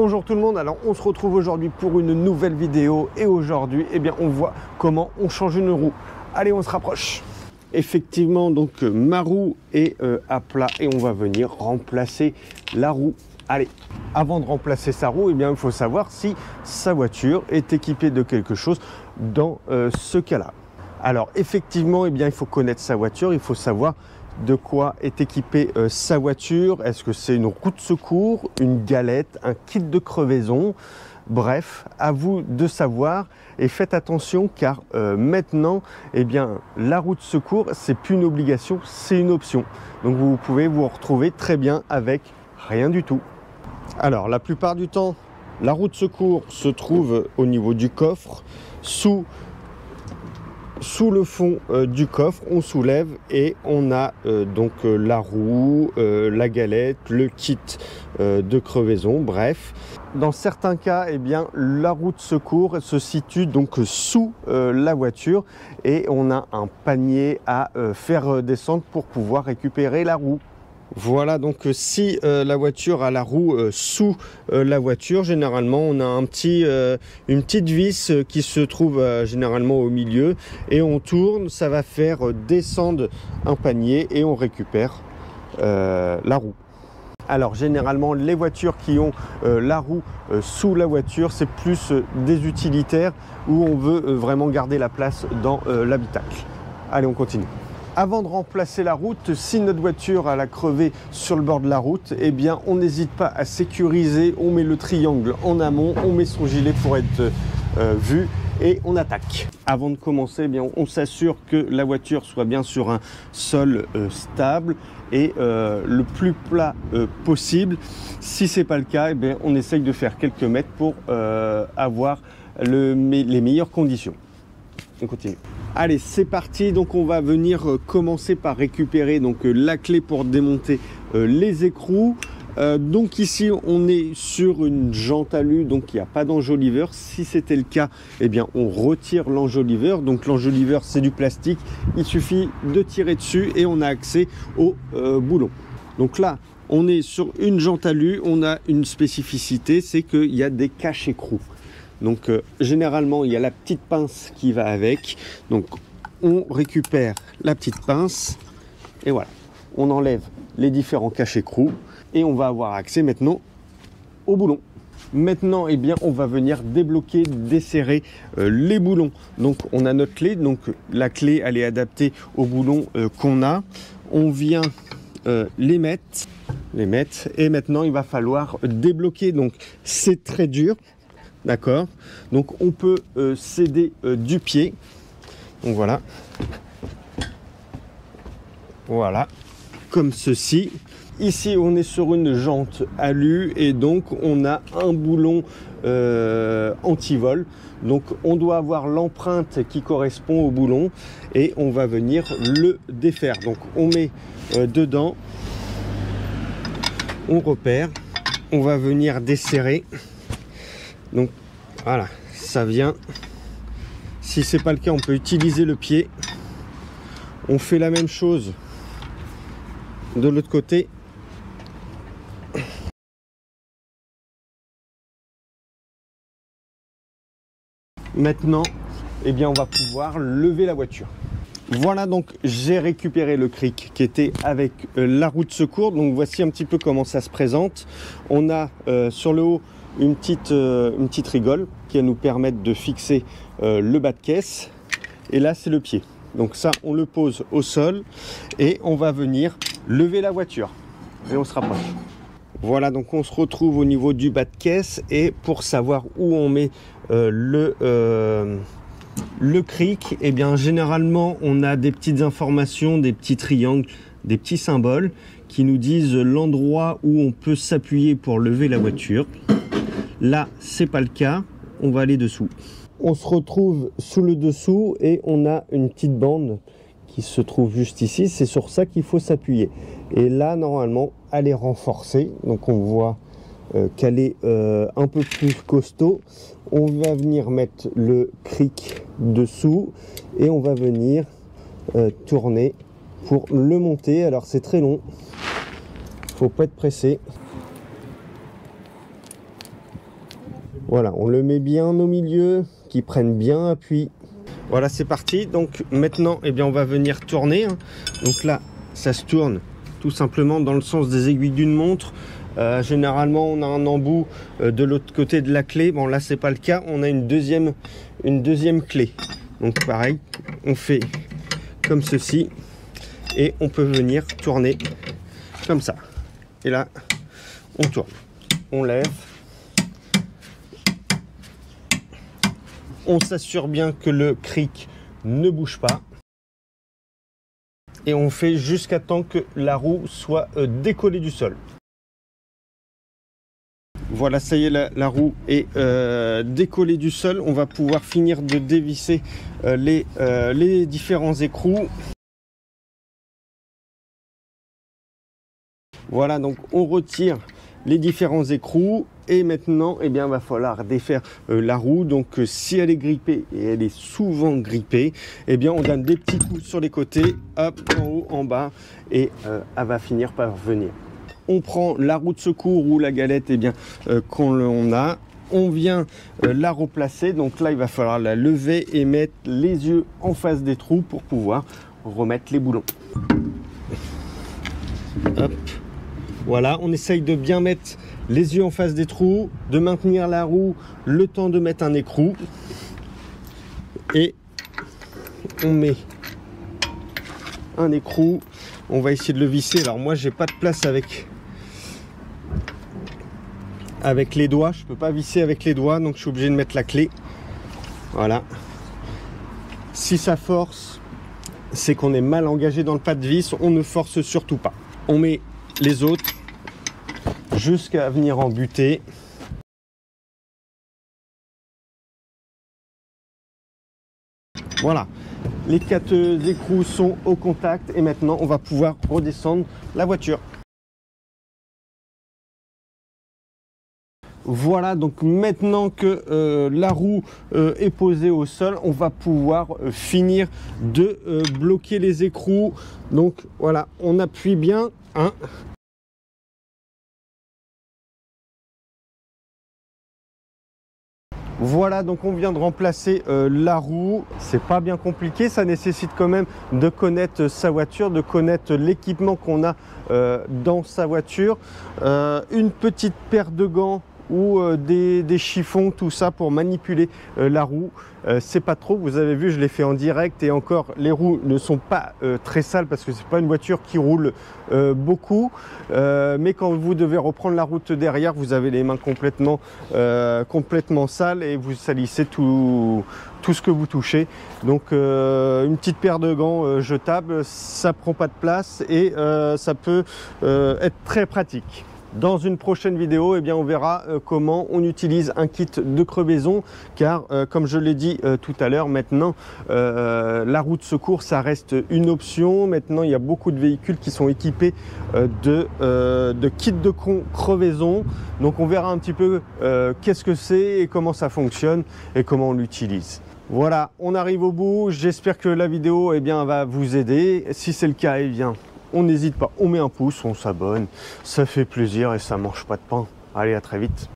Bonjour tout le monde, alors on se retrouve aujourd'hui pour une nouvelle vidéo et aujourd'hui on voit comment on change une roue. Allez, on se rapproche. Effectivement, donc ma roue est à plat et on va venir remplacer la roue. Allez, avant de remplacer sa roue, il faut savoir si sa voiture est équipée de quelque chose dans ce cas-là. Alors effectivement, il faut connaître sa voiture, il faut savoir de quoi est équipée sa voiture. Est-ce que c'est une roue de secours, une galette, un kit de crevaison? Bref, à vous de savoir et faites attention car maintenant, la roue de secours, c'est plus une obligation, c'est une option. Donc vous pouvez vous retrouver très bien avec rien du tout. Alors la plupart du temps, la roue de secours se trouve au niveau du coffre, sous le fond du coffre, on soulève et on a la roue, la galette, le kit de crevaison, bref. Dans certains cas, la roue de secours se situe donc sous la voiture et on a un panier à faire descendre pour pouvoir récupérer la roue. Voilà, donc si la voiture a la roue sous la voiture, généralement on a une petite vis qui se trouve généralement au milieu et on tourne, ça va faire descendre un panier et on récupère la roue. Alors généralement les voitures qui ont la roue sous la voiture, c'est plus des utilitaires où on veut vraiment garder la place dans l'habitacle. Allez, on continue. Avant de remplacer la route, si notre voiture a la crevée sur le bord de la route, on n'hésite pas à sécuriser, on met le triangle en amont, on met son gilet pour être vu et on attaque. Avant de commencer, on s'assure que la voiture soit bien sur un sol stable et le plus plat possible. Si ce n'est pas le cas, on essaye de faire quelques mètres pour avoir les meilleures conditions. On continue. Allez, c'est parti. Donc on va venir commencer par récupérer la clé pour démonter les écrous. Donc ici on est sur une jante alu, donc il n'y a pas d'enjoliveur. Si c'était le cas, on retire l'enjoliveur. Donc l'enjoliveur, c'est du plastique, il suffit de tirer dessus et on a accès au boulon. Donc là on est sur une jante alu, on a une spécificité, c'est qu'il y a des cache-écrous. Donc généralement il y a la petite pince qui va avec, donc on récupère la petite pince et voilà, on enlève les différents cache-écrous et on va avoir accès maintenant au boulon. Maintenant on va venir débloquer, desserrer les boulons. Donc on a notre clé, donc la clé elle est adaptée au boulon qu'on a. On vient les mettre et maintenant il va falloir débloquer. Donc c'est très dur. D'accord, donc on peut céder du pied. Donc voilà, comme ceci. Ici on est sur une jante alu et donc on a un boulon anti-vol. Donc on doit avoir l'empreinte qui correspond au boulon et on va venir le défaire. Donc on met dedans, on repère, on va venir desserrer. Donc voilà, ça vient. Si c'est pas le cas, on peut utiliser le pied. On fait la même chose de l'autre côté. Maintenant, on va pouvoir lever la voiture. Voilà, donc j'ai récupéré le cric qui était avec la roue de secours. Donc voici un petit peu comment ça se présente. On a sur le haut une petite rigole qui va nous permettre de fixer le bas de caisse et là c'est le pied. Donc ça on le pose au sol et on va venir lever la voiture et on se rapproche. Voilà, donc on se retrouve au niveau du bas de caisse et pour savoir où on met le cric, généralement on a des petites informations, des petits triangles, des petits symboles qui nous disent l'endroit où on peut s'appuyer pour lever la voiture. Là, c'est pas le cas, on va aller dessous. On se retrouve sous le dessous et on a une petite bande qui se trouve juste ici. C'est sur ça qu'il faut s'appuyer. Et là, normalement, elle est renforcée. Donc on voit qu'elle est un peu plus costaud. On va venir mettre le cric dessous et on va venir tourner pour le monter. Alors c'est très long, faut pas être pressé. Voilà, on le met bien au milieu, qu'il prenne bien appui. Voilà, c'est parti. Donc maintenant, eh bien, on va venir tourner. Donc là, ça se tourne tout simplement dans le sens des aiguilles d'une montre. Généralement, on a un embout de l'autre côté de la clé. Bon, là, c'est pas le cas. On a une deuxième clé. Donc pareil, on fait comme ceci et on peut venir tourner comme ça. Et là, on tourne, on lève. On s'assure bien que le cric ne bouge pas. Et on fait jusqu'à temps que la roue soit décollée du sol. Voilà, ça y est, la roue est décollée du sol. On va pouvoir finir de dévisser les différents écrous. Voilà, donc on retire les différents écrous et maintenant, eh bien, va falloir défaire la roue. Donc si elle est grippée, et elle est souvent grippée, eh bien, on donne des petits coups sur les côtés, hop, en haut, en bas, et elle va finir par venir. On prend la roue de secours ou la galette, eh bien, qu'on a. On vient la replacer. Donc là, il va falloir la lever et mettre les yeux en face des trous pour pouvoir remettre les boulons. Hop. Voilà, on essaye de bien mettre les yeux en face des trous, de maintenir la roue le temps de mettre un écrou. Et on met un écrou. On va essayer de le visser. Alors moi, j'ai pas de place avec les doigts. Je peux pas visser avec les doigts, donc je suis obligé de mettre la clé. Voilà. Si ça force, c'est qu'on est mal engagé dans le pas de vis. On ne force surtout pas. On met les autres jusqu'à venir en buter. Voilà, les 4 écrous sont au contact et maintenant on va pouvoir redescendre la voiture. Voilà, donc maintenant que la roue est posée au sol, on va pouvoir finir de bloquer les écrous. Donc voilà, on appuie bien, hein. Voilà, donc on vient de remplacer la roue. C'est pas bien compliqué, ça nécessite quand même de connaître sa voiture, de connaître l'équipement qu'on a dans sa voiture. Une petite paire de gants ou des chiffons, tout ça pour manipuler la roue. C'est pas trop, vous avez vu, je l'ai fait en direct et encore les roues ne sont pas très sales parce que c'est pas une voiture qui roule beaucoup, mais quand vous devez reprendre la route derrière, vous avez les mains complètement sales et vous salissez tout ce que vous touchez. Donc une petite paire de gants jetables, ça prend pas de place et ça peut être très pratique. Dans une prochaine vidéo, eh bien, on verra comment on utilise un kit de crevaison car comme je l'ai dit tout à l'heure, maintenant la roue de secours ça reste une option. Maintenant il y a beaucoup de véhicules qui sont équipés de kits de crevaison. Donc on verra un petit peu qu'est-ce que c'est et comment ça fonctionne et comment on l'utilise. Voilà, on arrive au bout. J'espère que la vidéo eh bien, va vous aider. Si c'est le cas, eh bien, on n'hésite pas, on met un pouce, on s'abonne, ça fait plaisir et ça mange pas de pain. Allez, à très vite.